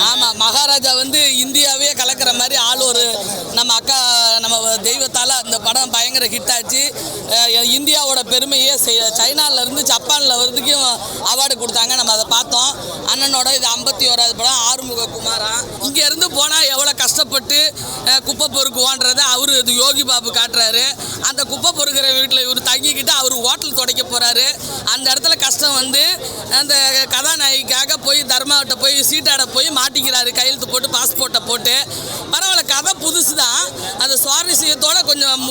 ஆமாம், மகாராஜா வந்து இந்தியாவே கலக்கிற மாதிரி ஆள் ஒரு நம்ம அக்கா நம்ம தெய்வத்தால் அந்த படம் பயங்கர ஹிட் ஆச்சு. இந்தியாவோட பெருமையே சைனாவிலேருந்து ஜப்பானில் வரைக்கும் அவார்டு கொடுத்தாங்க. நம்ம அதை பார்த்தோம். அண்ணனோட இது 51வது படம். ஆறுமுக குமாரா இங்கேருந்து போனால் எவ்வளோ கஷ்டப்பட்டு குப்பை பொறுக்குவோன்றதை அவர் இது யோகி பாபு காட்டுறாரு. அந்த குப்பை பொறுக்கிற வீட்டில் இவர் தங்கிக்கிட்டு அவர் ஹோட்டல் துடைக்க போகிறாரு. அந்த இடத்துல கஷ்டம் வந்து அந்த கதாநாயகிக்காக போய் தர்மாவிட்ட போய் சீட்டாட போய் மாட்டிக்கிறாரு, கையெழுத்து போட்டு பாஸ்போர்ட்டை போட்டு. பரவாயில்ல, கதை புதுசு தான். அந்த சுவாரஸ்யத்தோட கொஞ்சம்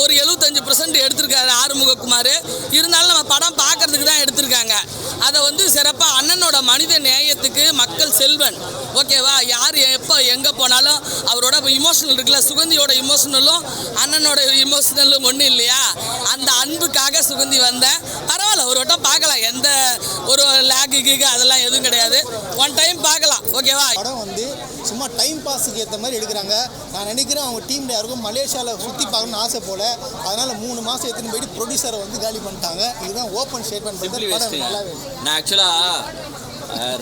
ஒரு 75% எடுத்திருக்காரு ஆறுமுககுமார். இருந்தாலும் நம்ம படம் பார்க்கறதுக்கு தான் எடுத்திருக்காங்க. அதை வந்து சிறப்பாக அண்ணனோட மனித நேயத்துக்கு மக்கள் செல்வன், ஓகேவா, யார் எப்போ எங்கே போனாலும் அவரோட இமோஷனல் இருக்குல்ல, சுகந்தியோட இமோஷனலும் அண்ணனோட இமோஷனலும் ஒன்றும் இல்லையா, அந்த அன்புக்காக சுகந்தி வந்தேன். பரவாயில்ல, ஒரு வட்டம் பார்க்கலாம். எந்த ஒரு லேக்கு அதெல்லாம் எதுவும் கிடையாது. ஒன் டைம் பார்க்கலாம், ஓகேவா. படம் வந்து சும்மா டைம் பாஸுக்கு ஏற்ற மாதிரி எடுக்கிறாங்க. நான் நினைக்கிறேன் அவங்க டீமில் யாருக்கும் மலேசியாவில் சுற்றி பார்க்கணும்னு ஆசை போல். அதனால் 3 மாதம் எடுத்துன்னு போயிட்டு ப்ரொடியூசரை வந்து காலி பண்ணிட்டாங்க. இதுதான் ஓப்பன் ஸ்டேட்மெண்ட். படம் நல்லாவே. நான் ஆக்சுவலாக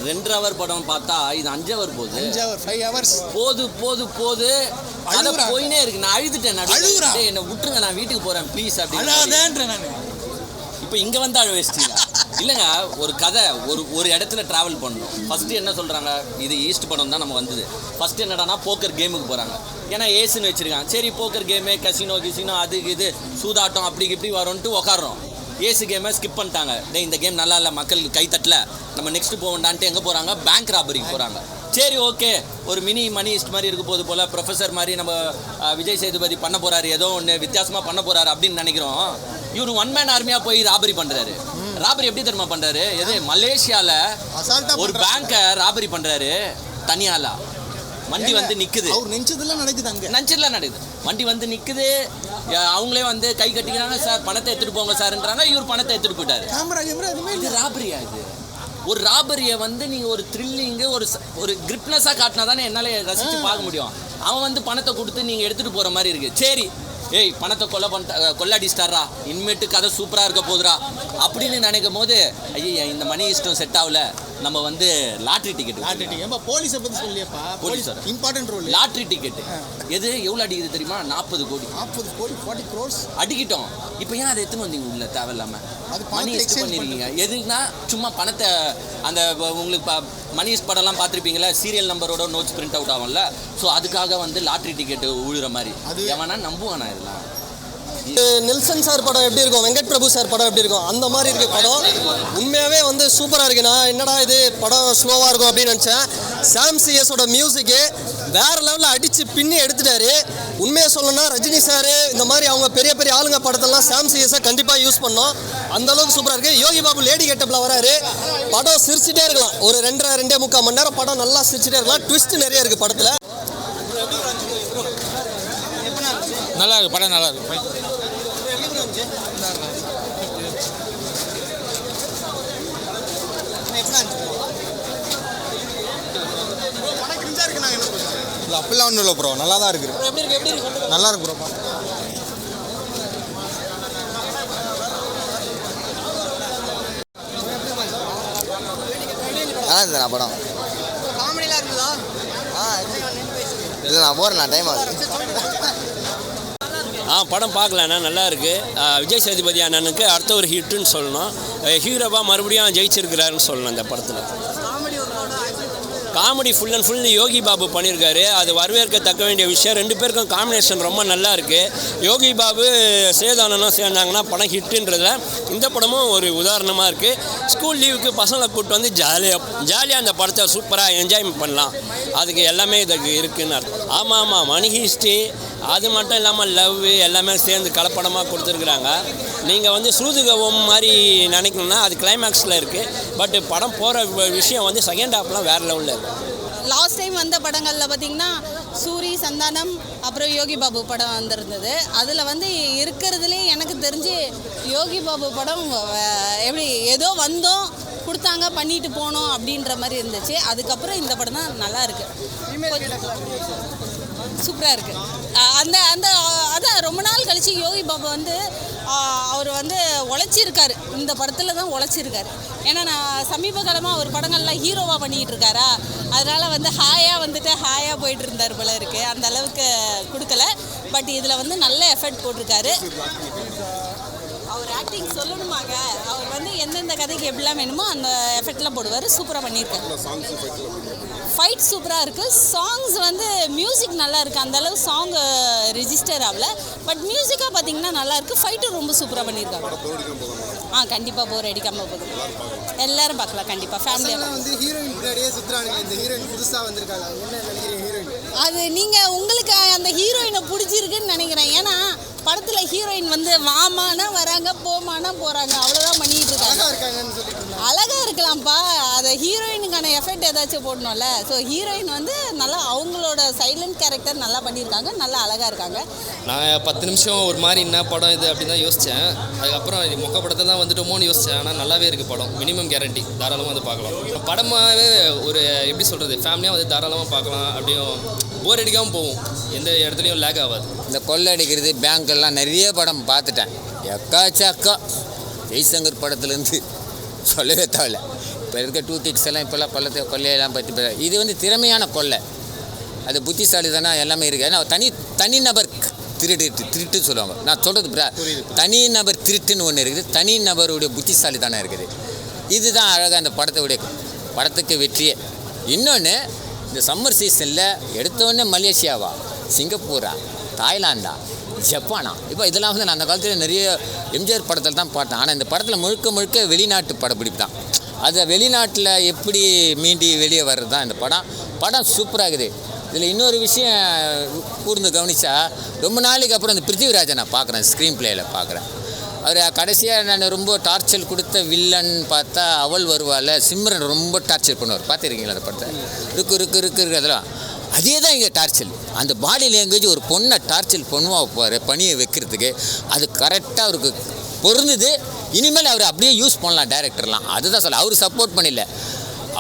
2 ஹவர் படம் பார்த்தா இது 5 ஹவர் போகுது. 5 ஹவர் 5 ஹவர்ஸ் போது அது போயினே இருக்கு. நான் அழுதுட்டேன். என்னை விட்டுருங்க, நான் வீட்டுக்கு போகிறேன் ப்ளீஸ் அப்படின்னு. நான் இப்போ இங்கே வந்து அழ வச்சிட்டீங்க. இல்லைங்க, ஒரு கதை ஒரு இடத்துல ட்ராவல் பண்ணணும். ஃபஸ்ட்டு என்ன சொல்கிறாங்க, இது ஈஸ்ட் படம் தான் நம்ம வந்தது. ஃபஸ்ட்டு என்னடானா போக்கர் கேமுக்கு போகிறாங்க. ஏன்னா ஏசுன்னு வச்சுருக்காங்க. சரி, போக்கர் கேமு, கசினோ அது இது சூதாட்டம் அப்படி இப்படி வரும்ன்ட்டு உக்காடுறோம். ஏசு கேமை ஸ்கிப் பண்ணிட்டாங்க. இந்த கேம் நல்லா இல்லை, மக்களுக்கு கை தட்டல, நம்ம நெக்ஸ்ட்டு போகண்டான்ட்டு எங்கே போகிறாங்க, பேங்க் ராபரிக்கு போகிறாங்க. சரி, ஓகே, ஒரு மினி மணி ஈஸ்ட் மாதிரி இருக்க போது போல் ப்ரொஃபஸர் மாதிரி நம்ம விஜய் சேதுபதி பண்ண போகிறாரு, ஏதோ ஒன்று வித்தியாசமாக பண்ண போகிறாரு அப்படின்னு நினைக்கிறோம். இவர் 1 மேன் ஆர்மியாக போய் ராபரி பண்ணுறாரு. ராபரி எப்படி தெரியுமா பண்ணுறாரு, எது மலேசியாவில் ஒரு பேங்கை ராபரி பண்ணுறாரு தனியாலா. வண்டி வந்து நிற்குது, நெஞ்சதெல்லாம் நடக்குது. வண்டி வந்து நிற்குது, அவங்களே வந்து கை கட்டிக்கிறாங்க. சார் பணத்தை எடுத்துகிட்டு போங்க சார்ன்றாங்க. இவர் பணத்தை எடுத்துகிட்டு போயிட்டாரு. இது ராபரியா? இது ஒரு ராபரியை வந்து நீங்கள் ஒரு த்ரில்லிங்கு ஒரு கிரிப்னஸாக காட்டினா தானே என்னால் ரசித்து பார்க்க முடியும். அவன் வந்து பணத்தை கொடுத்து நீங்கள் எடுத்துகிட்டு போகிற மாதிரி இருக்குது. சரி, ஏய் பணத்தை கொள்ளாடிஸ்டாரா, இனிமேட்டு கதை சூப்பராக இருக்க போதுரா அப்படின்னு நினைக்கும் போது, ஐயா இந்த மணி இஷ்டம் செட் ஆகல, நம்ம வந்து லாட்ரி டிக்கெட். போலீஸை பற்றி சொல்லியப்பா, போலீஸோட இம்பார்ட்டன்ட் ரோல். லாட்ரி டிக்கெட்டு எது எவ்வளோ அடிக்குது தெரியுமா? 40 கோடி. 40 crores அடிக்கிட்டோம். இப்போ ஏன் அதை எடுத்துன்னு வந்தீங்க உள்ள தேவையில்லாமல்? மணி எக்ஸ்ட் பண்ணிருக்கீங்க. எதுக்குன்னா சும்மா பணத்தை அந்த உங்களுக்கு மணி படம்லாம் பார்த்துருப்பீங்களா, சீரியல் நம்பரோட நோட்ஸ் பிரிண்ட் அவுட் ஆகும்ல. ஸோ அதுக்காக வந்து லாட்ரி டிக்கெட்டு உழுற மாதிரி எவனா நம்புவானா இதெல்லாம்? நெல்சன் சார் படம் எப்படி இருக்கும், வெங்கட் பிரபு சார் படம் எப்படி இருக்கும், அந்த மாதிரி இருக்குது படம். உண்மையாகவே வந்து சூப்பராக இருக்கு. நான் என்னடா இது படம் ஸ்லோவாக இருக்கும் அப்படின்னு நினச்சேன். சாம் சிஎஸோட மியூசிக்கு வேறு லெவலில் அடித்து பின்னி எடுத்துட்டாரு. உண்மையாக சொல்லணும்னா ரஜினி சார் இந்த மாதிரி அவங்க பெரிய பெரிய ஆளுங்க படத்தெல்லாம் சாம் சிஎஸை கண்டிப்பாக யூஸ் பண்ணோம். அந்தளவுக்கு சூப்பராக இருக்குது. யோகி பாபு லேடி கெட்டப்பில் வராரு. படம் சிரிச்சிட்டே இருக்கலாம். ஒரு 2.5 மணி நேரம் படம் நல்லா சிரிச்சிட்டே இருக்கலாம். ட்விஸ்ட் நிறைய இருக்குது படத்தில். நல்லா இருக்கு படம், நல்லா இருக்கு. அப்படிலாம் ஒன்றும் இல்லை ப்ரோ, நல்லா தான் இருக்குது. நல்லா இருக்கு ப்ரோ. நல்லா இருந்தது படம். காமெடியெலாம் இருக்குதா? இல்லை, நான் போகிறேன், டைம் ஆகுது. படம் பார்க்கலண்ணா, நல்லா இருக்குது. விஜய் சேதுபதி அண்ணனுக்கு அடுத்த ஒரு ஹிட்டுன்னு சொல்லணும். ஹீரோவாக மறுபடியும் ஜெயிச்சிருக்கிறாருன்னு சொல்லணும் அந்த படத்தில். Comedy full and full Yogi Babu பண்ணியிருக்காரு. அது வரவேற்கத்தக்க வேண்டிய விஷயம். 2 பேருக்கும் காம்பினேஷன் ரொம்ப நல்லா இருக்குது. யோகி பாபு சேதானனும் சேர்ந்தாங்கன்னா படம் ஹிட்டுன்றதில் இந்த படமும் ஒரு உதாரணமாக இருக்குது. ஸ்கூல் லீவுக்கு பசங்களை கூப்பிட்டு வந்து ஜாலியாக அந்த படத்தை சூப்பராக என்ஜாய் பண்ணலாம். அதுக்கு எல்லாமே இதுக்கு இருக்குன்னு அர்த்தம். ஆமாம், மணி ஹிஸ்ட்ரி அது மட்டும் இல்லாமல் லவ் எல்லாமே சேர்ந்து கலப்படமாக கொடுத்துருக்குறாங்க. நீங்கள் வந்து சூதுகவும் மாதிரி நினைக்கணும்னா அது கிளைமேக்ஸில் இருக்குது. பட் படம் போகிற விஷயம் வந்து செகண்ட் ஹாஃப்லாம் வேறு லெவலில் இருக்குது. லாஸ்ட் டைம் வந்த படங்களில் பார்த்திங்கன்னா சூரி, சந்தானம், அப்புறம் யோகி பாபு படம் வந்திருந்தது. அதில் வந்து இருக்கிறதுலே எனக்கு தெரிஞ்சு யோகி பாபு படம் எப்படி ஏதோ வந்தோம் கொடுத்தாங்க பண்ணிட்டு போனோம் அப்படின்ற மாதிரி இருந்துச்சு. அதுக்கப்புறம் இந்த படம் தான் நல்லா இருக்கு, சூப்பராக இருக்குது. அந்த அந்த அதான் ரொம்ப நாள் கழித்து யோகி பாபு வந்து அவர் வந்து உழைச்சிருக்காரு, இந்த படத்தில் தான் உழைச்சிருக்காரு. ஏன்னா நான் சமீப காலமாக அவர் படங்கள்லாம் ஹீரோவாக பண்ணிக்கிட்டு இருக்காரா, அதனால் வந்து ஹாயாக போயிட்டு இருந்தார் போல இருக்குது. அந்த அளவுக்கு கொடுக்கல. பட் இதில் வந்து நல்ல எஃபர்ட் போட்டிருக்காரு. அவர் ஆக்டிங் சொல்லணுமாங்க, அவர் வந்து எந்தெந்த கதைக்கு எப்படிலாம் வேணுமோ அந்த எஃபெக்ட்லாம் போடுவார். சூப்பராக பண்ணியிருக்காரு. ஃபைட் சூப்பராக இருக்குது. சாங்ஸ் வந்து மியூசிக் நல்லா இருக்குது, அந்தளவு சாங் ரிஜிஸ்டர் ஆகல. பட் மியூசிக்காக பார்த்தீங்கன்னா நல்லாயிருக்கு. ஃபைட்டும் ரொம்ப சூப்பராக பண்ணியிருக்காங்க. கண்டிப்பாக போர் அடிக்காமல் போகுது, எல்லாரும் பார்க்கலாம் கண்டிப்பாக ஃபேமிலியாக. வந்து ஹீரோயின் பின்னாடியே சுற்றுறாங்க, இந்த ஹீரோயின் புதுசாக வந்திருக்காங்க, என்ன நினைக்கிறீங்க ஹீரோயின்? அது நீங்கள் உங்களுக்கு அந்த ஹீரோயினை பிடிச்சிருக்குன்னு நினைக்கிறேன். ஏன்னா படத்தில் ஹீரோயின் வந்து வாமானா வராங்க, போமானா போகிறாங்க, அவ்வளோதான் பண்ணிகிட்டு இருக்காங்க. அழகாக இருக்கலாம்ப்பா, அதை ஹீரோயினுக்கான எஃபெக்ட் ஏதாச்சும் போடணும்ல. ஸோ ஹீரோயின் வந்து நல்லா அவங்களோட சைலண்ட் கேரக்டர் நல்லா பண்ணியிருக்காங்க, நல்லா அழகாக இருக்காங்க. நான் 10 நிமிஷம் ஒரு மாதிரி என்ன படம் இது அப்படின்னு தான் யோசித்தேன். அதுக்கப்புறம் இது மொக்க படத்தை தான் வந்துட்டோமோன்னு யோசித்தேன். ஆனால் நல்லாவே இருக்குது படம், மினிமம் கேரண்டி, தாராளமாக வந்து பார்க்கலாம். படமாகவே ஒரு எப்படி சொல்கிறது, ஃபேமிலியாக வந்து தாராளமாக பார்க்கலாம். அப்படியும் போர் அடிக்காமல் போகும், எந்த இடத்துலையும் லேக் ஆகாது. இந்த கொள்ளை அடிக்கிறது பேங்க்கெல்லாம் நிறைய படம் பார்த்துட்டேன். அக்கா ஜெய்சங்கர் படத்துலேருந்து சொல்லவே தேவையில்ல. இப்போ இருக்க 2 கிட்ஸ் எல்லாம் இப்போல்லாம் கொள்ளையெல்லாம் பற்றி இது வந்து திறமையான கொள்ளை, அது புத்திசாலி தானே எல்லாமே இருக்குது. ஏன்னா தனிநபர் திருட்டு சொல்லுவாங்க. நான் சொல்கிறது தனிநபர் திருட்டுன்னு ஒன்று இருக்குது, தனிநபருடைய புத்திசாலி தானே இருக்குது. இதுதான் அழகாக அந்த படத்துக்கு வெற்றியே. இன்னொன்று, இந்த சம்மர் சீசனில் எடுத்தோடனே மலேசியாவா, சிங்கப்பூரா, தாய்லாந்தா, ஜப்பானா, இப்போ இதெல்லாம் வந்து நான் அந்த காலத்தில் நிறைய எம்ஜிஆர் படத்தில் தான் பார்த்தேன். ஆனால் இந்த படத்தில் முழுக்க வெளிநாட்டு படப்பிடிப்பு தான். அது வெளிநாட்டில் எப்படி மீண்டி வெளியே வர்றது தான் இந்த படம் சூப்பராக இருக்குது. இதில் இன்னொரு விஷயம் கூர்ந்து கவனித்தா, ரொம்ப நாளைக்கு அப்புறம் இந்த பிருத்திவிராஜை நான் பார்க்குறேன், ஸ்க்ரீன் பிளேயில் பார்க்குறேன். அவர் கடைசியாக நான் ரொம்ப டார்ச்சர் கொடுத்த வில்லன் பார்த்தா அவள் வருவாள், சிம்ரன் ரொம்ப டார்ச்சர் பண்ணுவார். பார்த்துருக்கீங்களா அந்த படத்தை? இருக்கு அதெல்லாம் அதே தான் இங்கே டார்ச்சர். அந்த பாடி லாங்குவேஜ் ஒரு பொண்ணை டார்ச்சர் பண்ணுவார் பணியை வைக்கிறதுக்கு, அது கரெக்டாக அவருக்கு பொருந்துது. இனிமேல் அவர் அப்படியே யூஸ் பண்ணலாம் டைரக்டர்லாம். அதுதான் சொல்ல, அவர் சப்போர்ட் பண்ணல,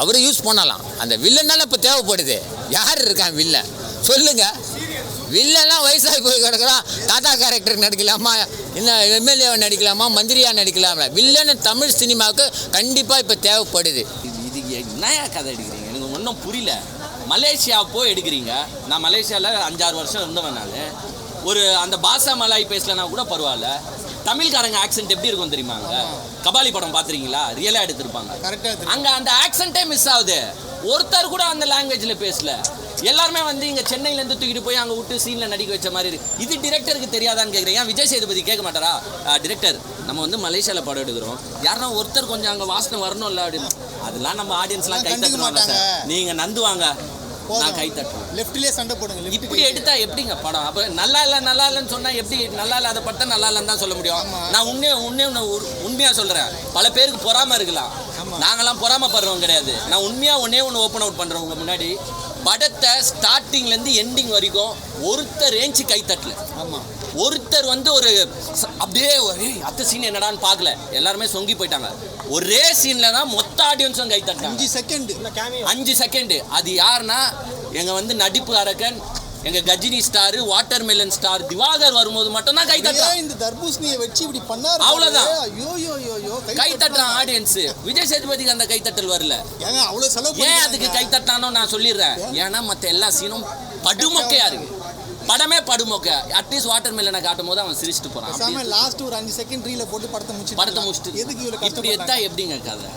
அவரை யூஸ் பண்ணலாம். அந்த வில்லனால இப்போ தேவைப்படுது. யார் இருக்கான் வில்லன் சொல்லுங்கள்? வில்லன்லாம் வயசாகி போய் கிடக்குறான். தாத்தா கேரக்டர் நடிக்கலாமா, இன்னும் எம்எல்ஏவை நடிக்கலாமா, மந்திரியாக நடிக்கலாமா? வில்லன் தமிழ் சினிமாவுக்கு கண்டிப்பாக இப்போ தேவைப்படுது. இது என்னையா கதை எடுக்கிறீங்க? எனக்கு ஒன்றும் புரியல. மலேசியா போய் எடுக்கிறீங்க. நான் மலேசியாவில் 5-6 வருஷம் இருந்தவனால ஒரு அந்த பாஷா மலாய் பேசலனா கூட பரவாயில்ல. தமிழ்காரங்க ஆக்சென்ட் எப்படி இருக்கும் தெரியுமாங்க? கபாலி படம் பார்த்துருக்கீங்களா? ரியலாக எடுத்திருப்பாங்க. அங்கே அந்த ஆக்சென்ட்டே மிஸ் ஆகுது. ஒருத்தர் கூட அந்த லாங்குவேஜில் பேசல. எல்லாருமே வந்து இங்கே சென்னையிலேருந்து தூக்கிட்டு போய் அங்கே விட்டு சீனில் நடிக்க வச்ச மாதிரி இருக்குது. இது டிரெக்டருக்கு தெரியாதான்னு கேட்குறேன். ஏன் விஜய் சேதுபதி கேட்க மாட்டாரா? டிரெக்டர், நம்ம வந்து மலேசியாவில் படம் எடுக்கிறோம், யாருன்னா ஒருத்தர் கொஞ்சம் அங்கே வாசனை வரணும்ல அப்படின்னு. அதெல்லாம் நம்ம ஆடியன்ஸ்லாம் கை தட்டுவாங்க சார். நீங்கள் நந்துவாங்க, நான் கை தட்டுவேன். லெஃப்ட்லேயே சண்டை போடுங்க. இப்படி எடுத்தா எப்படிங்க படம்? அப்போ நல்லா இல்லைன்னு சொன்னால் எப்படி? நல்லா இல்லாத படத்தை நல்லா இல்லைன்னு தான் சொல்ல முடியும். நான் உண்மையாக சொல்கிறேன். பல பேருக்கு பொறாமல் இருக்கலாம், நாங்களாம் பொறாமப்படுறவங்க கிடையாது. நான் உண்மையாக ஒன்று ஓப்பன் அவுட் பண்ணுறேன் உங்கள் முன்னாடி. படத்தை ஸ்டார்டிங்லேருந்து எண்டிங் வரைக்கும் ஒருத்தர் ரேஞ்சு கைத்தட்டல. ஒருத்தர் வந்து ஒரு அப்படியே ஒரு அத்த சீன் என்னடான்னு பார்க்கல, எல்லாருமே சொங்கி போயிட்டாங்க. ஒரே சீனில் தான் மொத்த ஆடியன்ஸும் கைத்தட்டாங்க. 5 செகண்டு. அது யாருன்னா எங்கள் வந்து நடிப்பு அரக்கன், எங்கள் Ghajini star, water melon star Diwakar வரும்போது மட்டும்தான் கை தட்டுறான். இந்த தர்பூசணியை வச்சு இப்படி பண்ணாரு, அவ்வளோதான் கை தட்டுறான் ஆடியன்ஸ். விஜய் சேதுபதிக்கு அந்த கைத்தட்டல் வரல. ஏன் அதுக்கு கை தட்டானோ நான் சொல்லிடுறேன். ஏன்னா மற்ற எல்லா சீனும் படுமொக்கையா இருக்கு. படமே படுமொக்க. அட்லீஸ்ட் வாட்டர் மெலனை காட்டும் போது அவன் சிரிச்சுட்டு போறான். லாஸ்ட் ஒரு 5 செகண்ட் ரீல போட்டு படத்தை முடிச்சுட்டு எதுக்கு இப்படி எடுத்தா எப்படிங்க கதை?